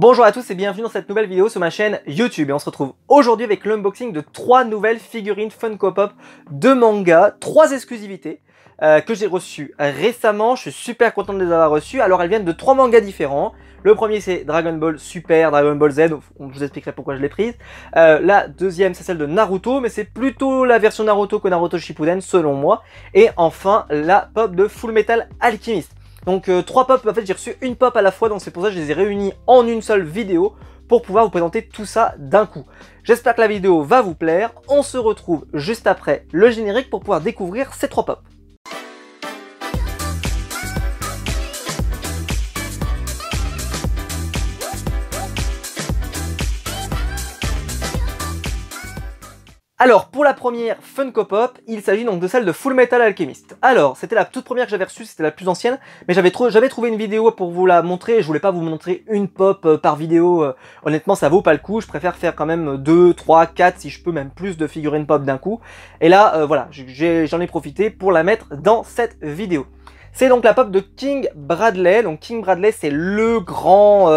Bonjour à tous et bienvenue dans cette nouvelle vidéo sur ma chaîne YouTube. Et on se retrouve aujourd'hui avec l'unboxing de 3 nouvelles figurines Funko Pop de manga, 3 exclusivités que j'ai reçues récemment. Je suis super content de les avoir reçues. Alors elles viennent de 3 mangas différents. Le premier c'est Dragon Ball Super, Dragon Ball Z, je vous expliquerai pourquoi je l'ai prise. La deuxième c'est celle de Naruto, mais c'est plutôt la version Naruto que Naruto Shippuden selon moi. Et enfin la pop de Full Metal Alchemist. Donc 3 pop, en fait j'ai reçu une pop à la fois, donc c'est pour ça que je les ai réunis en une seule vidéo pour pouvoir vous présenter tout ça d'un coup. J'espère que la vidéo va vous plaire, on se retrouve juste après le générique pour pouvoir découvrir ces 3 pop. Alors, pour la première Funko Pop, il s'agit donc de celle de Full Metal Alchemist. Alors, c'était la toute première que j'avais reçue, c'était la plus ancienne, mais j'avais trouvé une vidéo pour vous la montrer, et je voulais pas vous montrer une pop par vidéo, honnêtement ça vaut pas le coup, je préfère faire quand même 2, 3, 4, si je peux même plus de figurines pop d'un coup. Et là, voilà, j'en ai profité pour la mettre dans cette vidéo. C'est donc la pop de King Bradley, donc King Bradley c'est le grand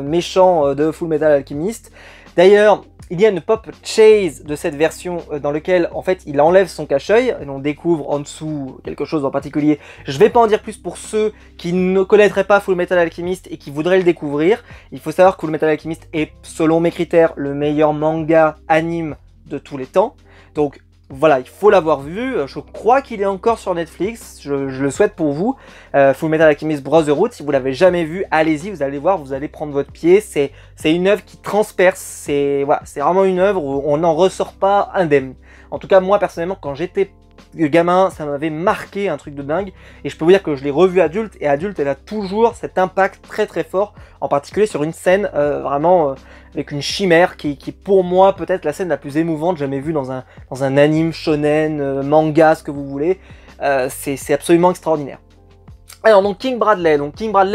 méchant de Full Metal Alchemist. D'ailleurs, il y a une pop chase de cette version dans laquelle en fait il enlève son cache-œil et on découvre en dessous quelque chose en particulier. Je vais pas en dire plus pour ceux qui ne connaîtraient pas Full Metal Alchemist et qui voudraient le découvrir. Il faut savoir que Full Metal Alchemist est, selon mes critères, le meilleur manga anime de tous les temps. Donc voilà, il faut l'avoir vu. Je crois qu'il est encore sur Netflix, je le souhaite pour vous. Full Metal Alchemist Brotherhood, si vous l'avez jamais vu, allez-y, vous allez voir, vous allez prendre votre pied. C'est une œuvre qui transperce, c'est voilà, vraiment une œuvre où on n'en ressort pas indemne. En tout cas, moi personnellement, quand j'étais gamin, ça m'avait marqué un truc de dingue. Et je peux vous dire que je l'ai revu adulte, et adulte, elle a toujours cet impact très très fort, en particulier sur une scène vraiment avec une chimère qui pour moi peut-être la scène la plus émouvante jamais vue dans un anime, shonen, manga, ce que vous voulez. C'est absolument extraordinaire. Alors donc King Bradley,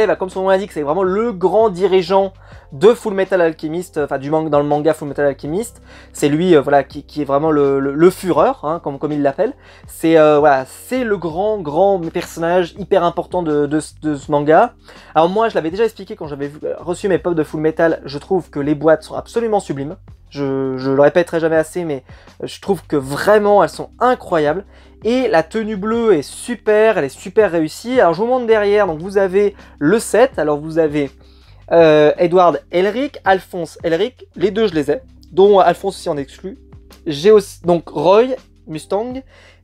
bah, comme son nom l'indique, c'est vraiment le grand dirigeant de Full Metal Alchemist, enfin dans le manga Full Metal Alchemist. C'est lui voilà, qui est vraiment le Führer, hein, comme il l'appelle. C'est voilà, c'est le grand personnage hyper important de ce manga. Alors moi je l'avais déjà expliqué quand j'avais reçu mes pops de Full Metal, je trouve que les boîtes sont absolument sublimes. Je le répéterai jamais assez, mais je trouve que vraiment elles sont incroyables. Et la tenue bleue est super, elle est super réussie. Alors je vous montre derrière, donc vous avez le set, alors vous avez Edward Elric, Alphonse Elric, les deux je les ai, dont Alphonse aussi en exclut. J'ai aussi donc Roy, Mustang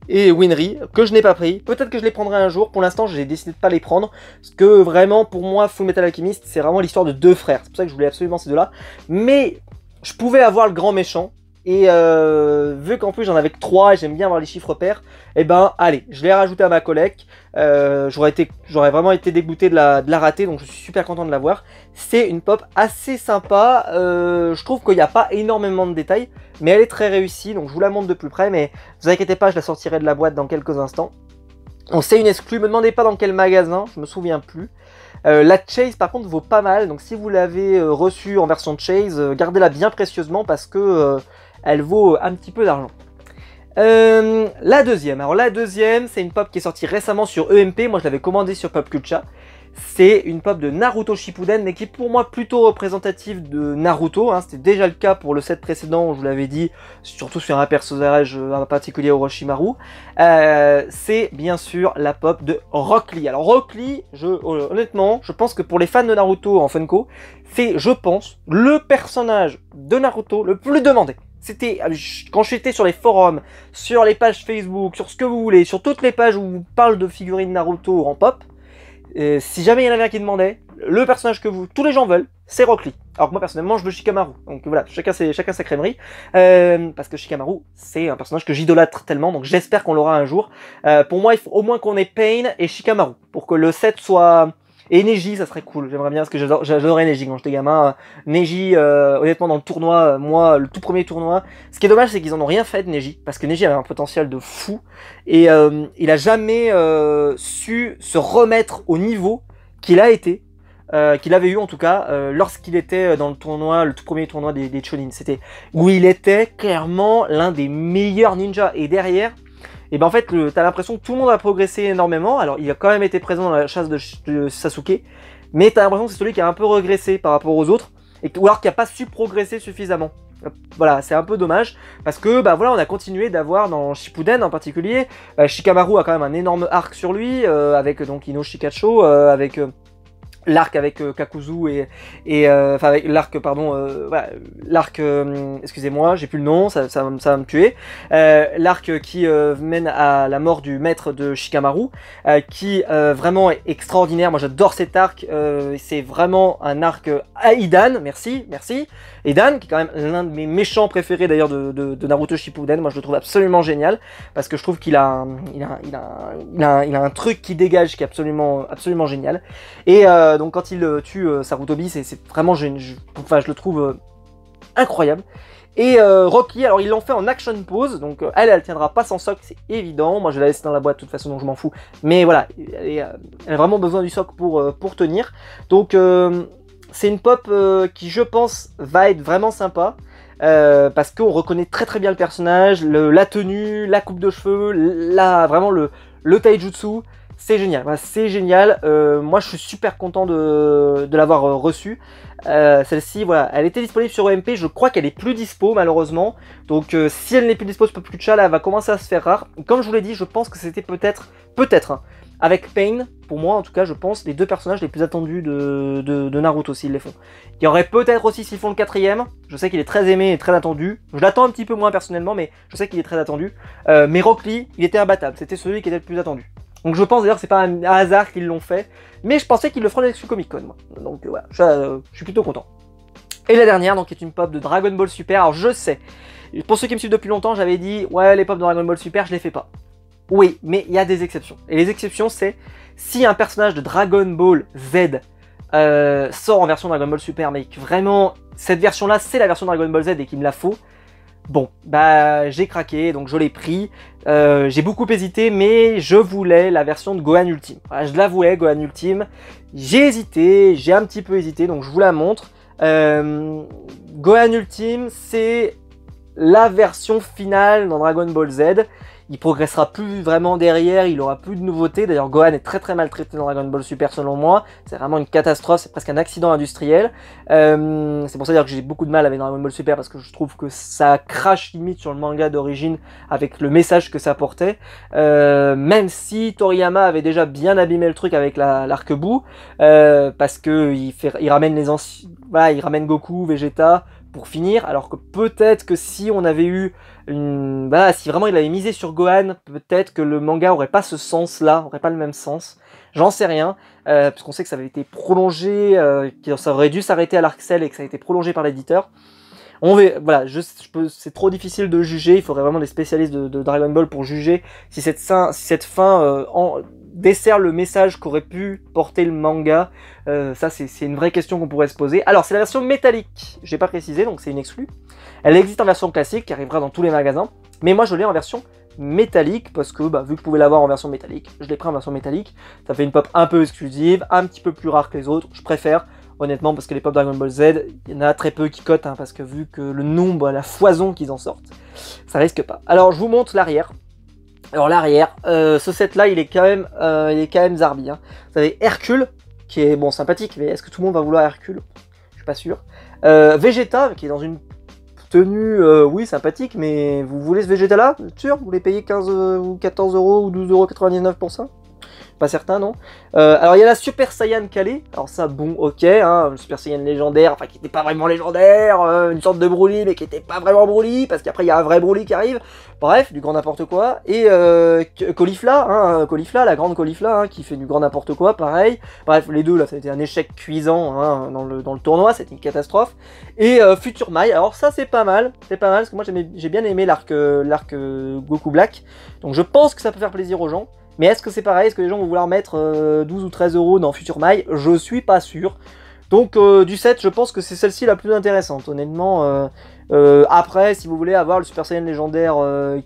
et Winry, que je n'ai pas pris. Peut-être que je les prendrai un jour, pour l'instant j'ai décidé de pas les prendre, parce que vraiment pour moi Full Metal Alchemist c'est vraiment l'histoire de 2 frères, c'est pour ça que je voulais absolument ces deux-là. Mais je pouvais avoir le grand méchant. Et vu qu'en plus j'en avais que 3 et j'aime bien avoir les chiffres pairs, et ben allez, je l'ai rajouté à ma collecte. J'aurais vraiment été dégoûté de la rater, donc je suis super content de l'avoir. C'est une pop assez sympa, je trouve qu'il n'y a pas énormément de détails, mais elle est très réussie, donc je vous la montre de plus près, mais ne vous inquiétez pas, je la sortirai de la boîte dans quelques instants. Donc c'est une exclue, me demandez pas dans quel magasin, je me souviens plus. La Chase par contre vaut pas mal, donc si vous l'avez reçue en version Chase, gardez-la bien précieusement parce que elle vaut un petit peu d'argent. La deuxième, c'est une pop qui est sortie récemment sur EMP, moi je l'avais commandée sur Pop Culture. C'est une pop de Naruto Shippuden, mais qui est pour moi plutôt représentative de Naruto, hein. C'était déjà le cas pour le set précédent, je vous l'avais dit, surtout sur un personnage en particulier Orochimaru. C'est bien sûr la pop de Rock Lee. Alors Rock Lee, honnêtement, je pense que pour les fans de Naruto en Funko, c'est, je pense, le personnage de Naruto le plus demandé. C'était, quand j'étais sur les forums, sur les pages Facebook, sur ce que vous voulez, sur toutes les pages où on parle de figurines Naruto en pop, si jamais il y en avait un qui demandait, le personnage que tous les gens veulent, c'est Rock Lee. Alors que moi personnellement je veux Shikamaru. Donc voilà, chacun sa crèmerie. Parce que Shikamaru, c'est un personnage que j'idolâtre tellement, donc j'espère qu'on l'aura un jour. Pour moi, il faut au moins qu'on ait Pain et Shikamaru, pour que le set soit... Et Neji, ça serait cool, j'aimerais bien, parce que j'adorais Neji quand j'étais gamin. Neji, honnêtement, dans le tournoi, moi, le tout premier tournoi, ce qui est dommage, c'est qu'ils en ont rien fait de Neji, parce que Neji avait un potentiel de fou, et il a jamais su se remettre au niveau qu'il a été, qu'il avait eu en tout cas, lorsqu'il était dans le tournoi, le tout premier tournoi des Chunin. C'était où il était clairement l'un des meilleurs ninjas, et derrière, et ben en fait, t'as l'impression que tout le monde a progressé énormément. Alors, il a quand même été présent dans la chasse de Sasuke, mais t'as l'impression que c'est celui qui a un peu régressé par rapport aux autres. ou alors qui n'a pas su progresser suffisamment. Voilà, c'est un peu dommage, parce que bah voilà, on a continué d'avoir dans Shippuden en particulier, Shikamaru a quand même un énorme arc sur lui, avec donc Ino Shikacho, avec l'arc avec Kakuzu enfin avec l'arc pardon voilà, l'arc excusez-moi j'ai plus le nom, ça va me tuer, l'arc qui mène à la mort du maître de Shikamaru, qui vraiment est extraordinaire. Moi j'adore cet arc, c'est vraiment un arc à Hidan, merci Hidan, qui est quand même l'un de mes méchants préférés d'ailleurs de Naruto Shippuden. Moi je le trouve absolument génial, parce que je trouve qu'il a un truc qui dégage qui est absolument génial. Et donc quand il tue Sarutobi, c'est vraiment, je le trouve incroyable. Et Rock Lee, alors ils l'ont fait en action pose, donc elle tiendra pas sans soc, c'est évident. Moi je vais la laisser dans la boîte de toute façon, donc je m'en fous. Mais voilà, elle a vraiment besoin du soc pour tenir. Donc c'est une pop qui, je pense, va être vraiment sympa. Parce qu'on reconnaît très bien le personnage, la tenue, la coupe de cheveux, vraiment le taijutsu. C'est génial, voilà, c'est génial. Moi je suis super content de l'avoir reçue. Celle-ci, voilà, elle était disponible sur EMP, je crois qu'elle est plus dispo malheureusement. Donc si elle n'est plus dispo sur Pop Culture, elle va commencer à se faire rare. Comme je vous l'ai dit, je pense que c'était peut-être, hein, avec Pain, pour moi en tout cas, je pense, les deux personnages les plus attendus de Naruto s'ils les font. Il y aurait peut-être aussi s'ils font le quatrième, je sais qu'il est très aimé et très attendu. Je l'attends un petit peu moins personnellement, mais je sais qu'il est très attendu. Mais Rock Lee, il était imbattable, c'était celui qui était le plus attendu. Donc je pense d'ailleurs que c'est pas un hasard qu'ils l'ont fait, mais je pensais qu'ils le feraient avec Comic Con, moi. Donc voilà, je suis plutôt content. Et la dernière, donc, est une pop de Dragon Ball Super. Alors je sais, pour ceux qui me suivent depuis longtemps, j'avais dit, ouais, les pop de Dragon Ball Super, je les fais pas. Oui, mais il y a des exceptions. Et les exceptions, c'est si un personnage de Dragon Ball Z sort en version Dragon Ball Super, mais que vraiment, cette version-là, c'est la version Dragon Ball Z et qu'il me la faut, bon, bah j'ai craqué, donc je l'ai pris. J'ai beaucoup hésité, mais je voulais la version de Gohan Ultime. Voilà, je la voulais, Gohan Ultime. J'ai hésité, j'ai un petit peu hésité, donc je vous la montre. Gohan Ultime, c'est la version finale dans Dragon Ball Z. Il progressera plus vraiment derrière, il aura plus de nouveautés. D'ailleurs, Gohan est très maltraité dans Dragon Ball Super selon moi. C'est vraiment une catastrophe, c'est presque un accident industriel. C'est pour ça que j'ai beaucoup de mal avec Dragon Ball Super, parce que je trouve que ça crache limite sur le manga d'origine avec le message que ça portait. Même si Toriyama avait déjà bien abîmé le truc avec l'arc-bout, parce que il ramène les anciens, voilà, il ramène Goku, Vegeta pour finir, alors que peut-être que si on avait eu voilà, si vraiment il avait misé sur Gohan, peut-être que le manga aurait pas ce sens-là, aurait pas le même sens. J'en sais rien, puisqu'on sait que ça avait été prolongé, que ça aurait dû s'arrêter à l'arc Cell et que ça a été prolongé par l'éditeur. Voilà, c'est trop difficile de juger, il faudrait vraiment des spécialistes de Dragon Ball pour juger si cette fin dessert le message qu'aurait pu porter le manga. Ça c'est une vraie question qu'on pourrait se poser. Alors c'est la version métallique, j'ai pas précisé, donc c'est une exclue. Elle existe en version classique, qui arrivera dans tous les magasins, mais moi je l'ai en version métallique, parce que vu que je pouvais l'avoir en version métallique, je l'ai pris en version métallique. Ça fait une pop un peu exclusive, un petit peu plus rare que les autres, je préfère, honnêtement, parce que les pop Dragon Ball Z, il y en a très peu qui cotent, hein, parce que vu que le nombre, la foison qu'ils en sortent, ça risque pas. Alors je vous montre l'arrière. Alors l'arrière, ce set là il est quand même zarbi, hein. Vous avez Hercule, qui est bon sympathique, mais est-ce que tout le monde va vouloir Hercule? Je suis pas sûr. Vegeta, qui est dans une tenue, oui, sympathique, mais vous voulez ce Vegeta là? Sûr? Vous voulez payer 15 ou 14 euros ou 12,99 € pour ça? Pas certain, non. Alors il y a la Super Saiyan Kale, alors ça bon ok, hein, le Super Saiyan légendaire, enfin qui n'était pas vraiment légendaire, une sorte de Broly mais qui n'était pas vraiment Broly, parce qu'après il y a un vrai Broly qui arrive, bref, du grand n'importe quoi, et Caulifla, hein, Caulifla, la grande Caulifla, hein, qui fait du grand n'importe quoi, pareil, bref, les deux là, ça a été un échec cuisant, hein, dans le tournoi, c'était une catastrophe, et Future Mai, alors ça c'est pas mal, parce que moi j'ai bien aimé l'arc Goku Black, donc je pense que ça peut faire plaisir aux gens. Mais est-ce que c'est pareil? Est-ce que les gens vont vouloir mettre 12 ou 13 € dans Future Mai? Je suis pas sûr. Donc du set, je pense que c'est celle-ci la plus intéressante, honnêtement. Après, si vous voulez avoir le Super Saiyan légendaire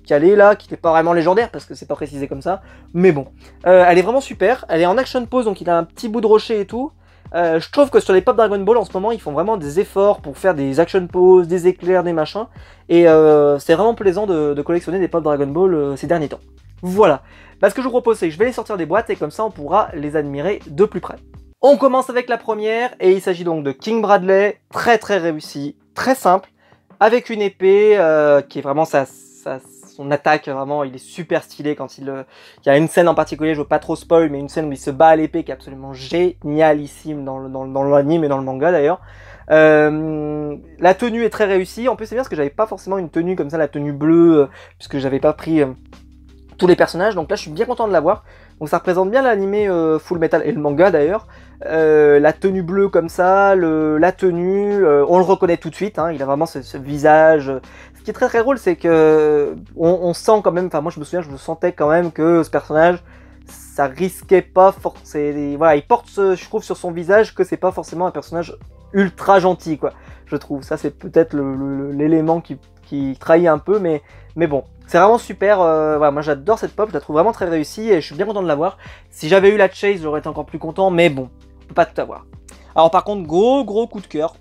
calé là, qui n'est pas vraiment légendaire, parce que c'est pas précisé comme ça, mais bon. Elle est vraiment super, elle est en action pose, donc il a un petit bout de rocher et tout. Je trouve que sur les pop Dragon Ball en ce moment, ils font vraiment des efforts pour faire des action poses, des éclairs, des machins. Et c'est vraiment plaisant de collectionner des pop Dragon Ball ces derniers temps. Voilà. Bah, ce que je vous propose, c'est que je vais les sortir des boîtes et comme ça on pourra les admirer de plus près. On commence avec la première, et il s'agit donc de King Bradley, très réussi, très simple, avec une épée qui est vraiment son attaque, vraiment, il est super stylé quand il y a une scène en particulier, je veux pas trop spoil, mais une scène où il se bat à l'épée qui est absolument génialissime dans l'anime et dans le manga d'ailleurs. La tenue est très réussie, en plus c'est bien parce que j'avais pas forcément une tenue comme ça, la tenue bleue, puisque j'avais pas pris tous les personnages, donc là je suis bien content de l'avoir. Donc ça représente bien l'animé Full Metal et le manga d'ailleurs. La tenue bleue comme ça, la tenue, on le reconnaît tout de suite, hein, il a vraiment ce visage. Ce qui est très drôle, c'est que on sent quand même, enfin moi je me souviens, je me sentais quand même que ce personnage, ça risquait pas forcément, voilà, il porte, je trouve sur son visage que c'est pas forcément un personnage ultra gentil, quoi, je trouve. Ça c'est peut-être l'élément qui trahit un peu, mais bon. C'est vraiment super, voilà, moi j'adore cette pop, je la trouve vraiment très réussie et je suis bien content de l'avoir. Si j'avais eu la chase, j'aurais été encore plus content, mais bon, on peut pas tout avoir. Alors par contre, gros coup de cœur.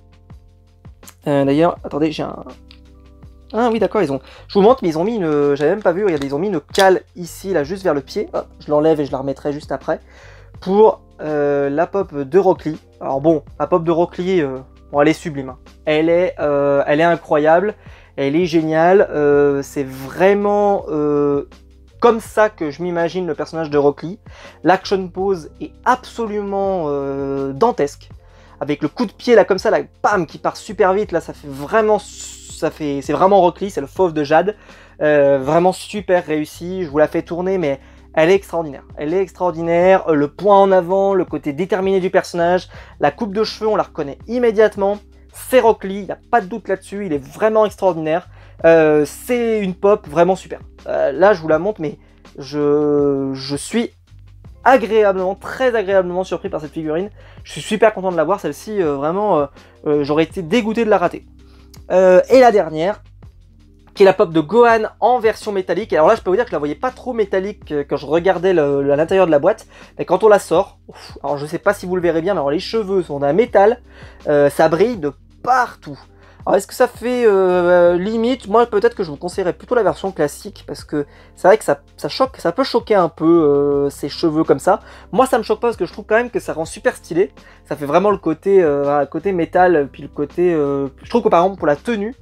D'ailleurs, attendez, j'ai un... Ah oui d'accord, je vous montre, mais ils ont mis une... J'avais même pas vu, regardez, ils ont mis une cale ici, là, juste vers le pied. Hop, je l'enlève et je la remettrai juste après. Pour la pop de Rock Lee. Alors bon, la pop de Rock Lee, bon, elle est sublime. Hein. Elle est incroyable. Elle est géniale, c'est vraiment comme ça que je m'imagine le personnage de Rock Lee. L'action pose est absolument dantesque. Avec le coup de pied là comme ça, là, bam, qui part super vite, là ça fait vraiment, c'est vraiment Rock Lee, c'est le fauve de Jade. Vraiment super réussi, je vous la fais tourner, mais elle est extraordinaire. Elle est extraordinaire, le point en avant, le côté déterminé du personnage, la coupe de cheveux, on la reconnaît immédiatement. C'est Rock Lee, il n'y a pas de doute là-dessus, il est vraiment extraordinaire. C'est une pop vraiment super. Là, je vous la montre, mais je suis agréablement, très agréablement surpris par cette figurine. Je suis super content de l'avoir, celle-ci, vraiment, j'aurais été dégoûté de la rater. Et la dernière, qui est la pop de Gohan en version métallique. Alors là, je peux vous dire que je la voyais pas trop métallique quand je regardais l'intérieur de la boîte. Mais quand on la sort, alors je sais pas si vous le verrez bien, mais alors les cheveux sont d'un métal, ça brille de partout. Alors est-ce que ça fait limite? Moi peut-être que je vous conseillerais plutôt la version classique, parce que c'est vrai que ça choque, ça peut choquer un peu ces cheveux comme ça. Moi ça me choque pas parce que je trouve quand même que ça rend super stylé. Ça fait vraiment le côté, côté métal, puis le côté... je trouve que par exemple pour la tenue,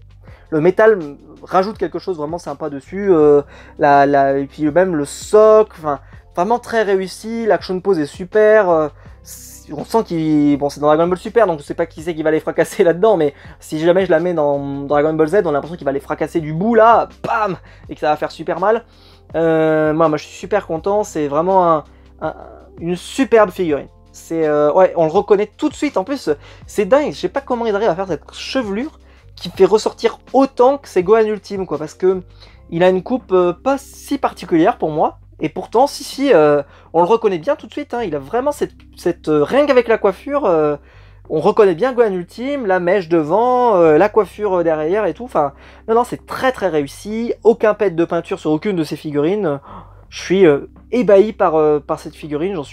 le métal rajoute quelque chose vraiment sympa dessus, et puis même le soc, enfin vraiment très réussi, l'action pose est super, on sent qu'il... Bon c'est dans Dragon Ball Super donc je sais pas qui c'est qui va les fracasser là-dedans, mais si jamais je la mets dans Dragon Ball Z, on a l'impression qu'il va les fracasser du bout là, bam, et que ça va faire super mal. Moi je suis super content, c'est vraiment une superbe figurine. C'est ouais, on le reconnaît tout de suite, en plus c'est dingue, je sais pas comment ils arrivent à faire cette chevelure qui fait ressortir autant que c'est Gohan Ultime, quoi, parce que il a une coupe pas si particulière pour moi, et pourtant, si, on le reconnaît bien tout de suite, hein, il a vraiment cette rien qu'avec la coiffure, on reconnaît bien Gohan Ultime, la mèche devant, la coiffure derrière et tout, enfin, non, c'est très réussi, aucun pet de peinture sur aucune de ces figurines, je suis ébahi par cette figurine, j'en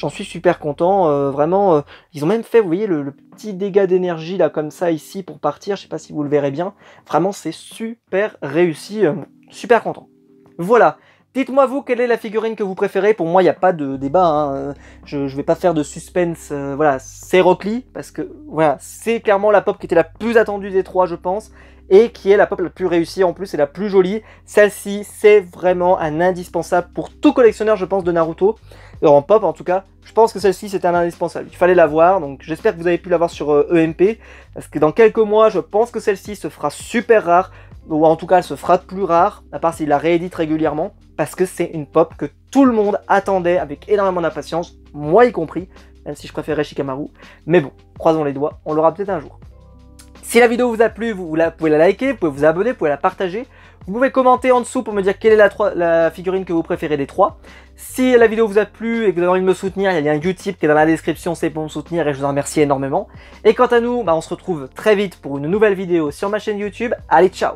suis super content, vraiment, ils ont même fait, vous voyez, le petit dégât d'énergie là comme ça ici pour partir, je sais pas si vous le verrez bien, vraiment c'est super réussi, super content. Voilà, dites-moi vous, quelle est la figurine que vous préférez? Pour moi il n'y a pas de débat, hein. Je vais pas faire de suspense, voilà, c'est Rock Lee, parce que voilà, c'est clairement la pop qui était la plus attendue des trois je pense, et qui est la pop la plus réussie en plus et la plus jolie. Celle-ci c'est vraiment un indispensable pour tout collectionneur je pense de Naruto, en pop en tout cas, je pense que celle-ci c'était un indispensable, il fallait l'avoir, donc j'espère que vous avez pu l'avoir sur EMP, parce que dans quelques mois je pense que celle-ci se fera super rare, ou en tout cas elle se fera plus rare, à part s'il la réédite régulièrement, parce que c'est une pop que tout le monde attendait avec énormément d'impatience, moi y compris, même si je préférais Shikamaru, mais bon, croisons les doigts, on l'aura peut-être un jour. Si la vidéo vous a plu, vous pouvez la liker, vous pouvez vous abonner, vous pouvez la partager. Vous pouvez commenter en dessous pour me dire quelle est la figurine que vous préférez des trois. Si la vidéo vous a plu et que vous avez envie de me soutenir, il y a le lien Utip qui est dans la description, c'est pour me soutenir et je vous en remercie énormément. Et quant à nous, on se retrouve très vite pour une nouvelle vidéo sur ma chaîne YouTube. Allez, ciao!